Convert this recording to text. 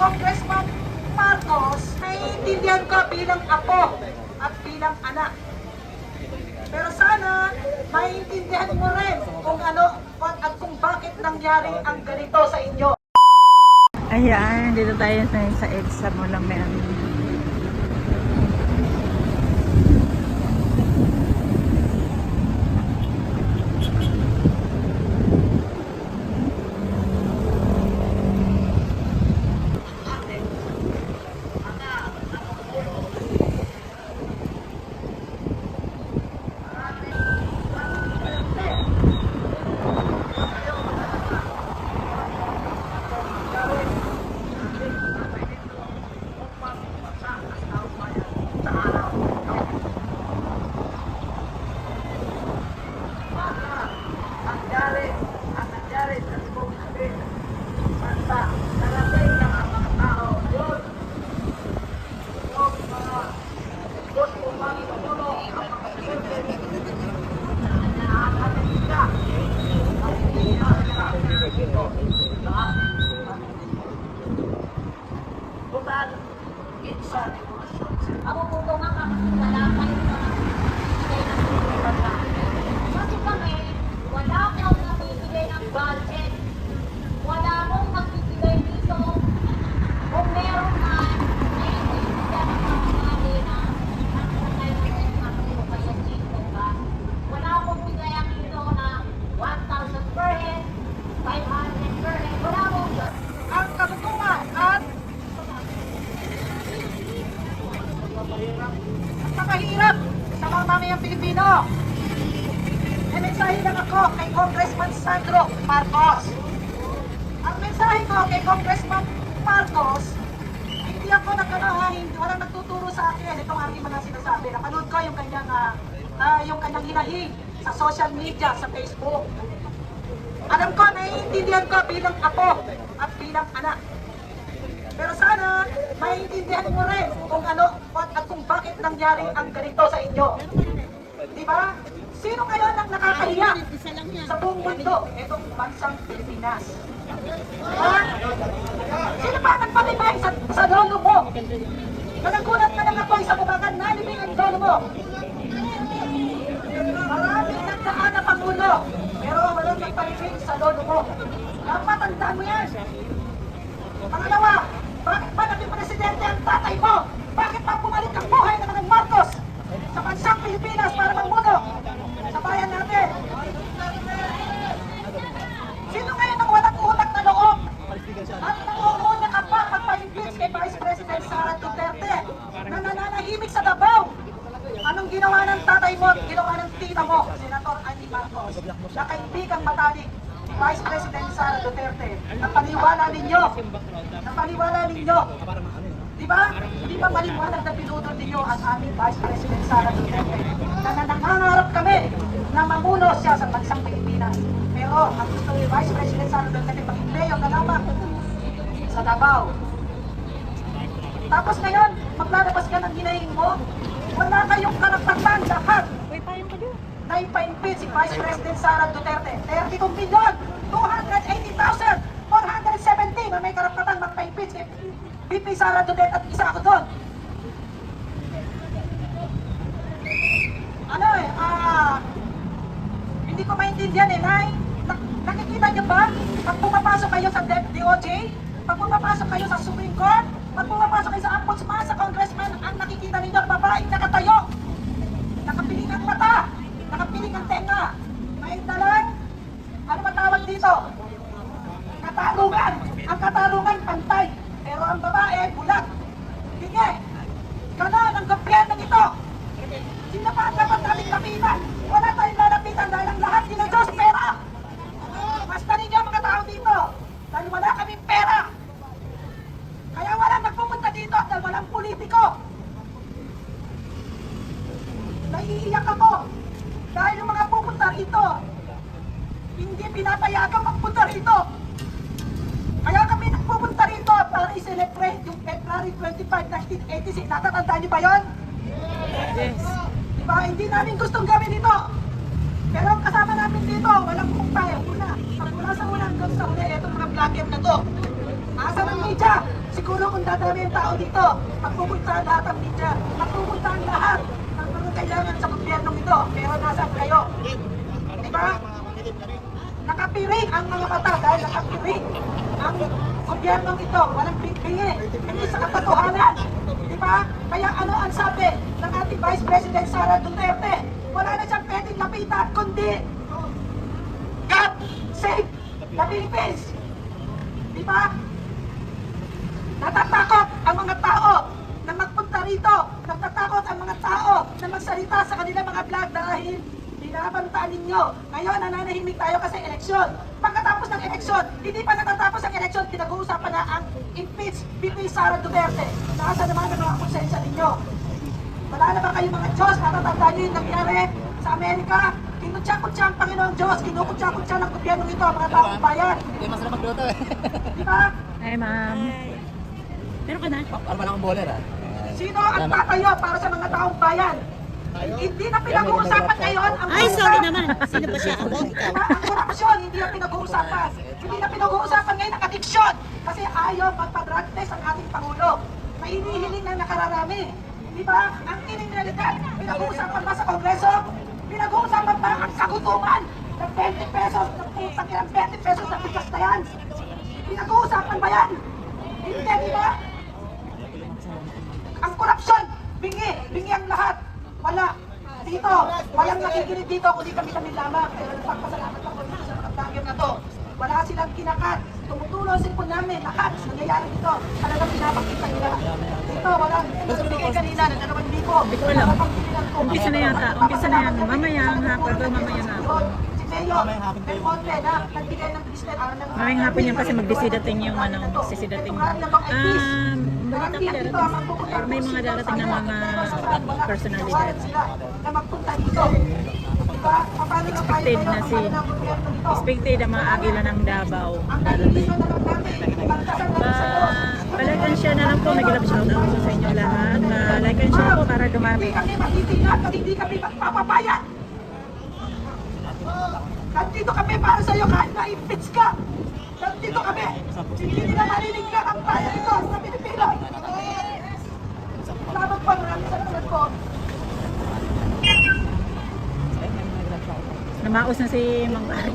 Congressman Marcos, naiintindihan ko bilang apo at bilang anak. Pero sana maiintindihan mo rin kung ano at kung bakit nangyari ang ganito sa inyo. Ayan, dito tayo sa EDSA Monument. Ako po ito nga wala kayo na kasi kami, wala akong nabibigay ng budget. Wala akong magbibigay dito. Kung meron man, ay bibigyan ng mga na wala akong bigayan dito na 1,000 per head, 500 per head. Wala akong Ang kabutungan at napakahirap sa mga mamayang Pilipino. May mensahe lang ako kay Congressman Sandro Marcos. Ang mensahe ko kay Congressman Marcos, hindi ako nagkanahain, walang nagtuturo sa akin itong aking mga sinasabi. Napanood ko yung kanyang hinahing sa social media, sa Facebook. Alam ko, naiintindihan ko bilang apo at bilang anak. Pero sana, maiintindihan mo rin kung ano at kung bakit nangyari ang ganito sa inyo. Di ba? Sino ngayon ang nakakahiya sa buong mundo? Itong bansang Pilipinas. Ha? Sino pa nagpalibay sa lolo mo? Nanagulat na lang ako sa bumakan, nalibing ang lolo mo. Maraming nagdaan na Pangulo, pero walang nagpalibing sa lolo mo. Dapat tandaan mo yan. Pangalawa, bakit ba naging presidente ang tatay mo? Bakit pa bumalik ang buhay ng mga Marcos sa bansang Pilipinas para magmuno sa bayan natin? Sino ngayon ang walang utak na loob? At nangunguna ka pa pagpa-impeach kay Vice President Sara Duterte na nananahimik sa Davao? Anong ginawa ng tatay mo at ginawa ng tita mo, Senator Amy Marcos, na kaibigang matalik Vice President Sara Duterte? Napaniwala ninyo. Di ba? Hindi ba maliwanag na pinudol ninyo ang aming Vice President Sara Duterte na nangangarap kami na mamuno siya sa bansang Pilipinas. Pero ang gusto ni Vice President Sara Duterte maging mayor na lamang sa Davao. Tapos ngayon, maglalabas ka ng hinahing mo, wala kayong karapatan lahat na ipa-impeach si Vice President Sara Duterte. 32,280,470 na may karapatan magpa-impeach kay VP Sara Duterte at isa ako doon. Hindi ko maintindihan Nay. Nakikita niyo ba? Pag pumapasok kayo sa DOJ, pag pumapasok kayo sa Supreme Court, pag pumapasok kayo sa Ombudsman, sa Congressman, ang nakikita ninyo ang babaeng nakatayo. Nakapiling ang mata, nakapiling ang tenga. May dalang, ano matawag dito? Katarungan. Ang katarungan pantay. Pero ang babae, bulag. Hindi. Ganon ang gobyerno nito. Sino pa ang dapat nating lapitan? Wala tayong lalapitan dahil ang lahat Diyos pera. Basta ninyo mga tao dito. Dahil wala kaming pera. Kaya walang nagpupunta dito dahil walang politiko. Naiiyak ako. Dahil yung mga pupunta rito, hindi pinapayagang magpunta rito. Kaya kami nagpupunta rito para i-celebrate yung February 25, 1986. Natatandaan niyo ba yun? Yes. Diba? Hindi namin gustong gawin ito. Pero ang kasama namin dito, walang kumpay. Mula sa una hanggang sa uli, itong mga vlogger na to. Asa ng media? Siguro Dadami ang tao dito. Magpupunta ang lahat ng media. Magpupunta ang lahat ng mga kailangan sa gobyernong ito. Pero nasaan kayo? Di ba? Nakapiring ang mga mata dahil nakapiring ang gobyernong ito. Walang pingi. Hindi sa katotohanan. Di ba? Kaya ano ang sabi ng ating Vice President Sara Duterte? Wala na siyang pwedeng lapitan kundi God save the Philippines. Di ba? Natatakot ang mga tao na magpunta rito. Natatakot ang mga tao na magsalita sa kanilang mga vlog dahil binabantaan ninyo. Ngayon, nananahimik tayo kasi eleksyon. Pagkatapos ng eleksyon, hindi pa natatapos ang eleksyon, pinag-uusapan na ang impeach VP Sara Duterte. Nasa naman ang mga konsensya ninyo. Wala na ba kayong mga Diyos? Natatandaan nyo yung nangyari sa Amerika? Kinutya-kutya ang Panginoong Diyos, kinukutya-kutya ng gobyerno ito, ang mga taong bayan. Hindi masarap magluto eh. Di ba? Hi, ma'am. Meron ka na? Ano ba akong bowler ah? Sino ang tatayo para sa mga taong bayan? Hindi na pinag-uusapan ngayon ang Ay, sorry naman. Sino ba siya? Ako? Diba? Ang korupsyon, hindi na pinag-uusapan. Hindi na pinag-uusapan ngayon ang addiction. Kasi ayaw magpa-drug test ang ating Pangulo. Na inihiling na nakararami. Di ba? Ang kriminalidad, pinag-uusapan ba sa Kongreso? Pinag-uusapan ba ang kagutuman ng 20 pesos, ng putang ilang 20 pesos na bigas na yan? Pinag-uusapan ba yan? Hindi, di ba? Ang korupsyon, bingi ang lahat. Wala. Dito, walang nakikinig dito kundi kami lamang. Kaya nagpapasalamat ako dito sa mga bagyo na to. Wala silang kinakat. Tumutulong ang cellphone namin. Lahat nangyayari dito. Talagang pinapakita nila. Dito, walang nagbigay kanina ng 2,000. Hindi ko alam. Umpisa na yata. Umpisa na yan. Mamaya ang hapon doon, mamaya na ako. Si Mayo, may konti na nagbigay ng business. Mamayang hapon yan kasi magbisidating yung ano, sisidating. Balita ko darating. Or may mga darating na mga personalidad. Na magpunta dito. Diba? Paano na tayo Expected na si ng gobyerno dito? expected ang mga agila ng Davao. Ang nalilito na lang natin, magdasal na lang sa Diyos. Like and share na lang po. Nag-love shoutout po sa inyo lahat. Like and share po para dumami. Hindi kami matitinag at hindi kami magpapabayad. Nandito kami para sa'yo kahit na-impeach ka. Nandito kami. Hindi nila marinig na ang bayan ito sa Pilipino. Salamat po. Maraming salamat po. Namaos na si Mang Mari.